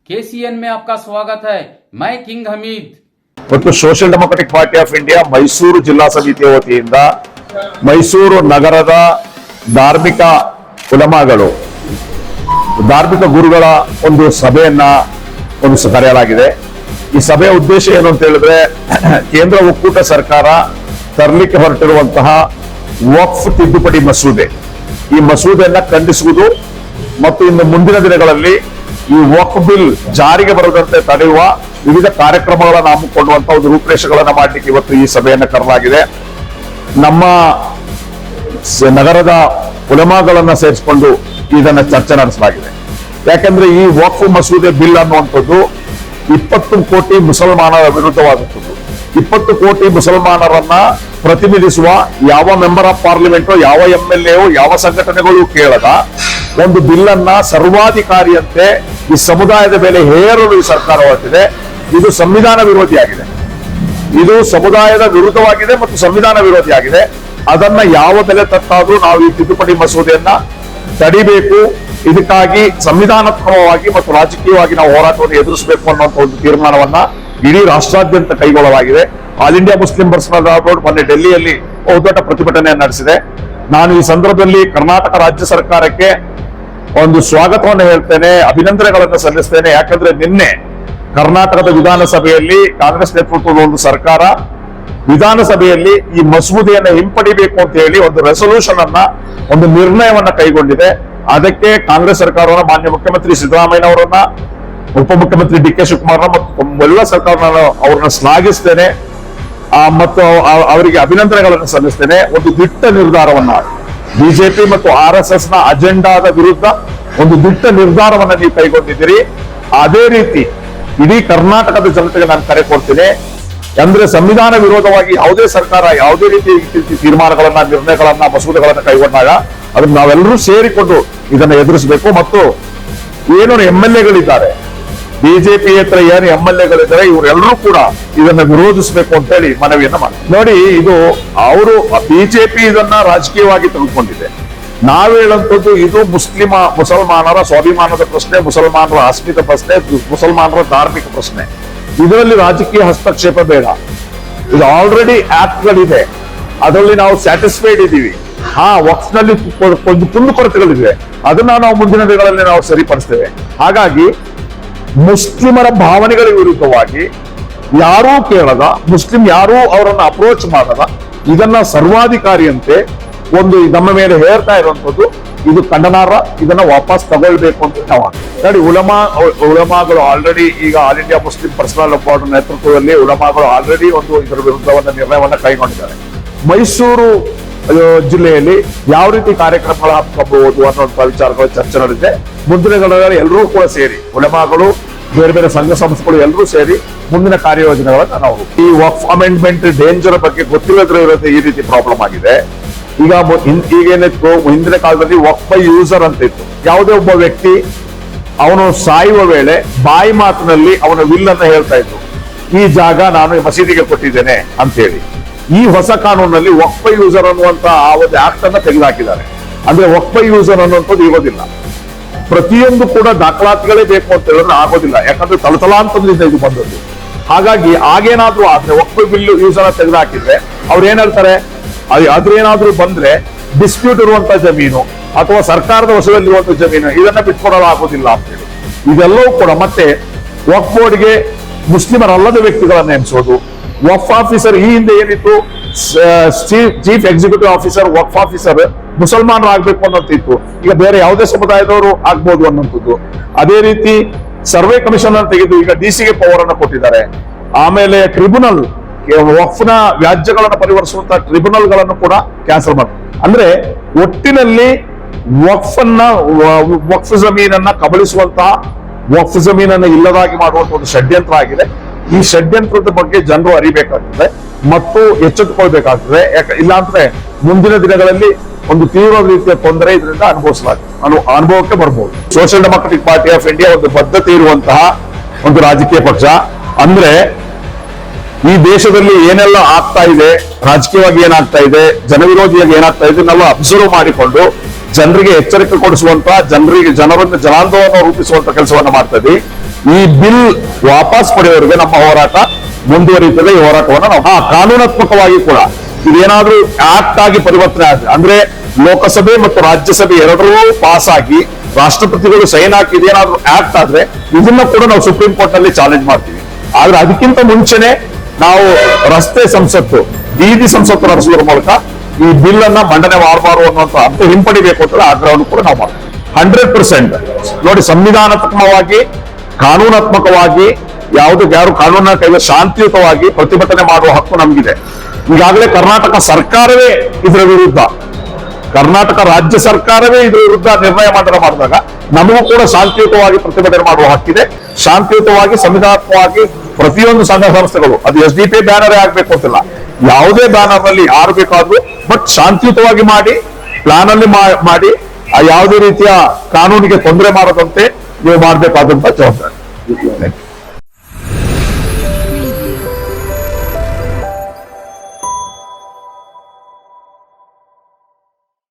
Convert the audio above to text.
KCN में आपका स्वागत है। मैं किंग हमीद। ಮತ್ತು social democratic party of India Mysuru ಜಿಲ್ಲಾ ಸಮಿತಿಯ ವತಿಯಿಂದ ಮೈಸೂರು ನಗರದ ಧಾರ್ಮಿಕ ಉಲಮಾಗಳು ಧಾರ್ಮಿಕ ಗುರುಗಳ ಒಂದು ಸಭೆಯನ್ನ ಕರೆಯಲಾಗಿದೆ. ಈ ಸಭೆಯ ಉದ್ದೇಶ ಏನು ಅಂತ ಹೇಳಿದ್ರೆ, ಕೇಂದ್ರ ಒಕ್ಕೂಟ ಸರ್ಕಾರ ತರಲಿಕ್ಕೆ ಹೊರಟಿರುವಂತಹ ವಕ್ಫ್ ತಿದ್ದುಪಡಿ ಮಸೂದೆ, ಈ ಮಸೂದೆಯನ್ನ ಖಂಡಿಸುವುದು ಮತ್ತು ಇನ್ನು ಮುಂದಿನ ದಿನಗಳಲ್ಲಿ ಈ ವಕ್ಫ್ ಬಿಲ್ ಜಾರಿಗೆ ಬರದಂತೆ ತಡೆಯುವ ವಿವಿಧ ಕಾರ್ಯಕ್ರಮಗಳನ್ನು ಹಮ್ಮಿಕೊಳ್ಳುವಂತ ಒಂದು ರೂಪರೇಷೆಗಳನ್ನ ಮಾಡಲಿಕ್ಕೆ ಇವತ್ತು ಈ ಸಭೆಯನ್ನು ಕರೆಯಲಾಗಿದೆ. ನಮ್ಮ ನಗರದ ಉಲಮಾಗಳನ್ನ ಸೇರಿಸಿಕೊಂಡು ಇದನ್ನ ಚರ್ಚೆ ನಡೆಸಲಾಗಿದೆ. ಯಾಕೆಂದ್ರೆ ಈ ವಕ್ಫ್ ಮಸೂದೆ ಬಿಲ್ ಅನ್ನುವಂಥದ್ದು 20 ಕೋಟಿ ಮುಸಲ್ಮಾನರ ವಿರುದ್ಧವಾಗುತ್ತದೆ. 20 ಕೋಟಿ ಮುಸಲ್ಮಾನರನ್ನ ಪ್ರತಿನಿಧಿಸುವ ಯಾವ ಮೆಂಬರ್ ಆಫ್ ಪಾರ್ಲಿಮೆಂಟ್, ಯಾವ MLA, ಯಾವ ಸಂಘಟನೆಗಳು ಕೇಳದ ಒಂದು ಬಿಲ್ ಅನ್ನ ಸರ್ವಾಧಿಕಾರಿಯಂತೆ ಈ ಸಮುದಾಯದ ಮೇಲೆ ಹೇರಲು ಈ ಸರ್ಕಾರ ಹೊರಟಿದೆ. ಇದು ಸಂವಿಧಾನ ವಿರೋಧಿಯಾಗಿದೆ. ಇದು ಸಮುದಾಯದ ವಿರುದ್ಧವಾಗಿದೆ ಮತ್ತು ಸಂವಿಧಾನ ವಿರೋಧಿಯಾಗಿದೆ. ಅದನ್ನ ಯಾವ ಬೆಲೆ ತಟ್ಟಾದ್ರೂ ನಾವು ಈ ತಿದ್ದುಪಡಿ ಮಸೂದೆಯನ್ನ ತಡಿಬೇಕು. ಇದಕ್ಕಾಗಿ ಸಂವಿಧಾನಾತ್ಮಕವಾಗಿ ಮತ್ತು ರಾಜಕೀಯವಾಗಿ ನಾವು ಹೋರಾಟವನ್ನು ಎದುರಿಸಬೇಕು ಅನ್ನುವಂಥ ಒಂದು ತೀರ್ಮಾನವನ್ನ ಇಡೀ ರಾಷ್ಟ್ರಾದ್ಯಂತ ಕೈಗೊಳ್ಳಲಾಗಿದೆ. All India Muslim personal law board ಮೊನ್ನೆ ಡೆಲ್ಲಿಯಲ್ಲಿ ಬಹುದೊಡ್ಡ ಪ್ರತಿಭಟನೆಯನ್ನು ನಡೆಸಿದೆ. ನಾನು ಈ ಸಂದರ್ಭದಲ್ಲಿ ಕರ್ನಾಟಕ ರಾಜ್ಯ ಸರ್ಕಾರಕ್ಕೆ ಒಂದು ಸ್ವಾಗತವನ್ನು ಹೇಳ್ತೇನೆ, ಅಭಿನಂದನೆಗಳನ್ನು ಸಲ್ಲಿಸ್ತೇನೆ. ಯಾಕಂದ್ರೆ ನಿನ್ನೆ ಕರ್ನಾಟಕದ ವಿಧಾನಸಭೆಯಲ್ಲಿ ಕಾಂಗ್ರೆಸ್ ನೇತೃತ್ವದ ಒಂದು ಸರ್ಕಾರ ವಿಧಾನಸಭೆಯಲ್ಲಿ ಈ ಮಸೂದೆಯನ್ನು ಹಿಂಪಡಿಬೇಕು ಅಂತ ಹೇಳಿ ಒಂದು ರೆಸೊಲ್ಯೂಷನ್ ಅನ್ನ, ಒಂದು ನಿರ್ಣಯವನ್ನ ಕೈಗೊಂಡಿದೆ. ಅದಕ್ಕೆ ಕಾಂಗ್ರೆಸ್ ಸರ್ಕಾರವನ್ನ, ಮಾನ್ಯ ಮುಖ್ಯಮಂತ್ರಿ ಸಿದ್ದರಾಮಯ್ಯ ಅವರನ್ನ, ಉಪಮುಖ್ಯಮಂತ್ರಿ DK ಶಿವಕುಮಾರ್ ಮತ್ತು ಎಲ್ಲ ಸರ್ಕಾರ ಅವ್ರನ್ನ ಶ್ಲಾಘಿಸ್ತೇನೆ ಮತ್ತು ಅವರಿಗೆ ಅಭಿನಂದನೆಗಳನ್ನು ಸಲ್ಲಿಸ್ತೇನೆ. ಒಂದು ದಿಟ್ಟ ನಿರ್ಧಾರವನ್ನ, ಬಿಜೆಪಿ ಮತ್ತು RSS ನ ಅಜೆಂಡಾದ ವಿರುದ್ಧ ಒಂದು ದಿಟ್ಟ ನಿರ್ಧಾರವನ್ನ ನೀವು ಕೈಗೊಂಡಿದ್ದೀರಿ. ಅದೇ ರೀತಿ ಇಡೀ ಕರ್ನಾಟಕದ ಜನತೆಗೆ ನಾನು ಕರೆ ಕೊಡ್ತೀನಿ. ಅಂದ್ರೆ ಸಂವಿಧಾನ ವಿರೋಧವಾಗಿ ಯಾವುದೇ ಸರ್ಕಾರ ಯಾವುದೇ ರೀತಿ ತೀರ್ಮಾನಗಳನ್ನ, ನಿರ್ಣಯಗಳನ್ನ, ಮಸೂದೆಗಳನ್ನ ಕೈಗೊಂಡಾಗ ಅದನ್ನ ನಾವೆಲ್ಲರೂ ಸೇರಿಕೊಂಡು ಇದನ್ನ ಎದುರಿಸಬೇಕು. ಮತ್ತು ಏನು MLAಗಳಿದ್ದಾರೆ, ಬಿಜೆಪಿ ಹತ್ರ ಏನು MLAಗಳಿದ್ದಾರೆ, ಇವರೆಲ್ಲರೂ ಕೂಡ ಇದನ್ನ ವಿರೋಧಿಸಬೇಕು ಅಂತ ಹೇಳಿ ಮನವಿಯನ್ನ ಮಾಡಿ. ನೋಡಿ, ಇದು ಅವರು ಬಿಜೆಪಿ ಇದನ್ನ ರಾಜಕೀಯವಾಗಿ ತೆಗೆದುಕೊಂಡಿದೆ. ನಾವು ಹೇಳುವಂಥದ್ದು ಇದು ಮುಸಲ್ಮಾನರ ಸ್ವಾಭಿಮಾನದ ಪ್ರಶ್ನೆ, ಮುಸಲ್ಮಾನರ ಅಸ್ಮಿತ ಪ್ರಶ್ನೆ, ಮುಸಲ್ಮಾನರ ಧಾರ್ಮಿಕ ಪ್ರಶ್ನೆ. ಇದರಲ್ಲಿ ರಾಜಕೀಯ ಹಸ್ತಕ್ಷೇಪ ಬೇಡ. ಇದು ಆಲ್ರೆಡಿ ಆಕ್ಟ್ಗಳಿದೆ, ಅದರಲ್ಲಿ ನಾವು ಸ್ಯಾಟಿಸ್ಫೈಡ್ ಇದ್ದೀವಿ. ವಕ್ಫ್ ನಲ್ಲಿ ಒಂದು ಕುಂದುಕೊರತೆಗಳಿವೆ, ಅದನ್ನ ನಾವು ಮುಂದಿನ ದಿನಗಳಲ್ಲಿ ನಾವು ಸರಿಪಡಿಸ್ತೇವೆ. ಹಾಗಾಗಿ ಮುಸ್ಲಿಮರ ಭಾವನೆಗಳ ವಿರುದ್ಧವಾಗಿ ಯಾರೂ ಕೇಳದ, ಮುಸ್ಲಿಂ ಯಾರೂ ಅವರನ್ನ ಅಪ್ರೋಚ್ ಮಾಡದ, ಇದನ್ನ ಸರ್ವಾಧಿಕಾರಿಯಂತೆ ಒಂದು ನಮ್ಮ ಮೇಲೆ ಹೇರ್ತಾ ಇರುವಂತದ್ದು ಇದು ಖಂಡನಾರ್ಹ. ಇದನ್ನ ವಾಪಸ್ ತಗೊಳ್ಬೇಕು ಅಂತ ನಾವು ನೋಡಿ. ಉಲಮಾಗಳು ಆಲ್ರೆಡಿ ಈಗ all India Muslim personal board ನೇತೃತ್ವದಲ್ಲಿ ಉಲಮಾಗಳು ಆಲ್ರೆಡಿ ಒಂದು ಇದರ ವಿರುದ್ಧವಾದ ನಿರ್ಣಯವನ್ನ ಕೈಗೊಂಡಿದ್ದಾರೆ. ಮೈಸೂರು ಜಿಲ್ಲೆಯಲ್ಲಿ ಯಾವ ರೀತಿ ಕಾರ್ಯಕ್ರಮಗಳು ಹಾಕಬಹುದು ಅನ್ನುವಂಥ ವಿಚಾರಗಳು ಚರ್ಚೆ ನಡೆದಿದೆ. ಮುಂದಿನ ದಿನಗಳಲ್ಲಿ ಎಲ್ಲರೂ ಕೂಡ ಸೇರಿ, ಉಲಮಾಗಳು, ಬೇರೆ ಬೇರೆ ಸಂಘ ಸಂಸ್ಥೆಗಳು ಎಲ್ಲರೂ ಸೇರಿ ಮುಂದಿನ ಕಾರ್ಯಯೋಜನೆಗಳನ್ನ ನಾವು, ಈ ವಕ್ಫ್ ಅಮೆಂಡ್ಮೆಂಟ್ ಡೇಂಜರ್ ಬಗ್ಗೆ ಗೊತ್ತಿಲ್ಲದ್ರೆ ಈ ರೀತಿ ಪ್ರಾಬ್ಲಮ್ ಆಗಿದೆ. ಈಗೇನಿತ್ತು, ಹಿಂದಿನ ಕಾಲದಲ್ಲಿ ವಕ್ಫ್ ಬೈ ಯೂಸರ್ ಅಂತ ಇತ್ತು. ಯಾವುದೇ ಒಬ್ಬ ವ್ಯಕ್ತಿ ಅವನು ಸಾಯುವ ವೇಳೆ ಬಾಯಿ ಮಾತಿನಲ್ಲಿ ಅವನ ವಿಲ್ ಅನ್ನ ಹೇಳ್ತಾ ಇತ್ತು, ಈ ಜಾಗ ನಾನು ಮಸೀದಿಗೆ ಕೊಟ್ಟಿದ್ದೇನೆ ಅಂತ ಹೇಳಿ. ಈ ಹೊಸ ಕಾನೂನಲ್ಲಿ ವಕ್ಫ್ ಬೈ ಯೂಸರ್ ಅನ್ನುವಂತ ಆ ಒಂದು ಆಕ್ಟ್ ಅನ್ನ ತೆಗೆದುಹಾಕಿದ್ದಾರೆ. ಅಂದ್ರೆ ವಕ್ಫ್ ಬೈ ಯೂಸರ್ ಅನ್ನುವಂಥದ್ದು ಇರೋದಿಲ್ಲ. ಪ್ರತಿಯೊಂದು ಕೂಡ ದಾಖಲಾತಿಗಳೇ ಬೇಕು ಅಂತ ಹೇಳಿದ್ರೆ ಆಗೋದಿಲ್ಲ. ಯಾಕಂದ್ರೆ ತಲತಲಾಂತರದಿಂದ ಇದು ಬಂದದ್ದು. ಹಾಗಾಗಿ ಆಗೇನಾದ್ರೂ ಆದ್ರೆ ವಕ್ಫ್ ಬೈ ಬಿಲ್ ಯೂಸರ್ ತೆಗೆದುಹಾಕಿದ್ರೆ ಅವ್ರು ಏನ್ ಹೇಳ್ತಾರೆ, ಅದ್ರೇನಾದ್ರೂ ಬಂದ್ರೆ ಡಿಸ್ಪ್ಯೂಟ್ ಇರುವಂತ ಜಮೀನು ಅಥವಾ ಸರ್ಕಾರದ ವಶದಲ್ಲಿರುವಂತ ಜಮೀನು ಇದನ್ನ ಬಿಟ್ಕೊಡಲು ಆಗೋದಿಲ್ಲ ಅಂತ ಹೇಳಿ. ಇದೆಲ್ಲವೂ ಕೂಡ ಮತ್ತೆ ವಕ್ಫ್ ಬೋರ್ಡ್ಗೆ ಮುಸ್ಲಿಮರಲ್ಲದ ವ್ಯಕ್ತಿಗಳನ್ನ ನೇಮಿಸೋದು. ವಕ್ಫ್ ಆಫೀಸರ್ ಈ ಹಿಂದೆ ಏನಿತ್ತು, ಚೀಫ್ ಎಕ್ಸಿಕ್ಯೂಟಿವ್ ಆಫೀಸರ್, ವಕ್ಫ್ ಆಫೀಸರ್ ಮುಸಲ್ಮಾನರು ಆಗ್ಬೇಕು ಅನ್ನೋಂತಿತ್ತು. ಈಗ ಬೇರೆ ಯಾವುದೇ ಸಮುದಾಯದವರು ಆಗ್ಬೋದು ಅನ್ನೋಂಥದ್ದು. ಅದೇ ರೀತಿ ಸರ್ವೆ ಕಮಿಷನ್ ಅನ್ನು ತೆಗೆದು ಈಗ DC-ಗೆ ಪವರ್ ಅನ್ನು ಕೊಟ್ಟಿದ್ದಾರೆ. ಆಮೇಲೆ ಟ್ರಿಬ್ಯುನಲ್, ವಕ್ಫ್ನ ವ್ಯಾಜ್ಯಗಳನ್ನು ಪರಿಹರಿಸುವಂತಹ ಟ್ರಿಬ್ಯುನಲ್ ಗಳನ್ನು ಕೂಡ ಕ್ಯಾನ್ಸಲ್ ಮಾಡಿ. ಅಂದ್ರೆ ಒಟ್ಟಿನಲ್ಲಿ ವಕ್ಫ್ ಜಮೀನನ್ನ ಕಬಳಿಸುವಂತಹ, ವಕ್ಫ್ ಜಮೀನನ್ನ ಇಲ್ಲದಾಗಿ ಮಾಡುವಂತ ಒಂದು ಷಡ್ಯಂತ್ರ ಆಗಿದೆ. ಈ ಷಡ್ಯಂತ್ರದ ಬಗ್ಗೆ ಜನರು ಅರಿಬೇಕಾಗ್ತದೆ ಮತ್ತು ಎಚ್ಚೆತ್ತುಕೊಳ್ಬೇಕಾಗ್ತದೆ. ಇಲ್ಲಾಂದ್ರೆ ಮುಂದಿನ ದಿನಗಳಲ್ಲಿ ಒಂದು ತೀವ್ರ ರೀತಿಯ ತೊಂದರೆ ಇದರಿಂದ ಅನುಭವಕ್ಕೆ ಬರ್ಬೋದು. Social democratic party of India ಒಂದು ಬದ್ಧತೆ ಇರುವಂತಹ ಒಂದು ರಾಜಕೀಯ ಪಕ್ಷ. ಅಂದ್ರೆ ಈ ದೇಶದಲ್ಲಿ ಏನೆಲ್ಲ ಆಗ್ತಾ ಇದೆ, ರಾಜಕೀಯವಾಗಿ ಏನಾಗ್ತಾ ಇದೆ, ಜನವಿರೋಧಿಯಾಗಿ ಏನಾಗ್ತಾ ಇದೆ, ಇದನ್ನೆಲ್ಲ ಅಬ್ಸರ್ವ್ ಮಾಡಿಕೊಂಡು ಜನರಿಗೆ ಎಚ್ಚರಿಕೆ ಕೊಡಿಸುವಂತ, ಜನರನ್ನು ಜನಾಂದೋಲನ ರೂಪಿಸುವಂತ ಕೆಲಸವನ್ನ ಮಾಡ್ತಾ ಇದ್ದೀವಿ. ಈ ಬಿಲ್ ವಾಪಸ್ ಪಡೆಯೋರಿಗೆ ನಮ್ಮ ಹೋರಾಟ ಮುಂದುವರಿಯುತ್ತದೆ. ಈ ಹೋರಾಟವನ್ನು ನಾವು ಕಾನೂನಾತ್ಮಕವಾಗಿ ಕೂಡ ಇದೇನಾದ್ರೂ ಆಕ್ಟ್ ಆಗಿ ಪರಿವರ್ತನೆ ಆದ್ರೆ, ಅಂದ್ರೆ ಲೋಕಸಭೆ ಮತ್ತು ರಾಜ್ಯಸಭೆ ಎರಡರೂ ಪಾಸ್ ಆಗಿ ರಾಷ್ಟ್ರಪತಿಗಳು ಸೈನ್ ಹಾಕಿ ಇದೇನಾದ್ರೂ ಆಕ್ಟ್ ಆದ್ರೆ ಇದನ್ನ ಕೂಡ ನಾವು ಸುಪ್ರೀಂ ಕೋರ್ಟ್ ನಲ್ಲಿ ಚಾಲೆಂಜ್ ಮಾಡ್ತೀವಿ. ಆದ್ರೆ ಅದಕ್ಕಿಂತ ಮುಂಚೆನೆ ನಾವು ರಸ್ತೆ ಸಂಸತ್ತು, ಬೀದಿ ಸಂಸತ್ತು ನಡೆಸುವುದರ ಮೂಲಕ ಈ ಬಿಲ್ ಅನ್ನ ಮಂಡನೆ ಮಾಡಬಾರದು ಅನ್ನುವಂತ ಅಂತ ಹಿಂಪಡಿಬೇಕು ಅಂತ ಆಗ್ರಹವನ್ನು ಕೂಡ ನಾವು ಮಾಡ್ತೀವಿ. 100% ನೋಡಿ, ಸಂವಿಧಾನಾತ್ಮಕವಾಗಿ ಕಾನೂನಾತ್ಮಕವಾಗಿ ಯಾರು ಕಾನೂನನ್ನ ಕೈಗೆ ಶಾಂತಿಯುತವಾಗಿ ಪ್ರತಿಭಟನೆ ಮಾಡುವ ಹಕ್ಕು ನಮಗಿದೆ. ಈಗಾಗಲೇ ಕರ್ನಾಟಕ ಸರ್ಕಾರವೇ ಇದರ ವಿರುದ್ಧ, ಕರ್ನಾಟಕ ರಾಜ್ಯ ಸರ್ಕಾರವೇ ಇದರ ವಿರುದ್ಧ ನಿರ್ಣಯ ಮಾಡಿದಾಗ ನಮಗೂ ಕೂಡ ಶಾಂತಿಯುತವಾಗಿ ಪ್ರತಿಭಟನೆ ಮಾಡುವ ಹಕ್ಕಿದೆ. ಶಾಂತಿಯುತವಾಗಿ ಸಂವಿಧಾನಾತ್ಮಕವಾಗಿ ಪ್ರತಿಯೊಂದು ಸಂಘ ಸಂಸ್ಥೆಗಳು, ಅದು SDP ಬ್ಯಾನರೇ ಆಗ್ಬೇಕು ಅಂತಿಲ್ಲ, ಯಾವುದೇ ಬ್ಯಾನರ್ ನಲ್ಲಿ ಯಾರು ಬೇಕಾದ್ರೂ ಬಟ್ ಶಾಂತಿಯುತವಾಗಿ ಮಾಡಿ, ಪ್ಲಾನ್ ಅಲ್ಲಿ ಮಾಡಿ, ಯಾವುದೇ ರೀತಿಯ ಕಾನೂನಿಗೆ ತೊಂದರೆ ಮಾಡದಂತೆ ನೀವು ಮಾಡಬೇಕಾದಂತ ಜವಾಬ್ದಾರಿ.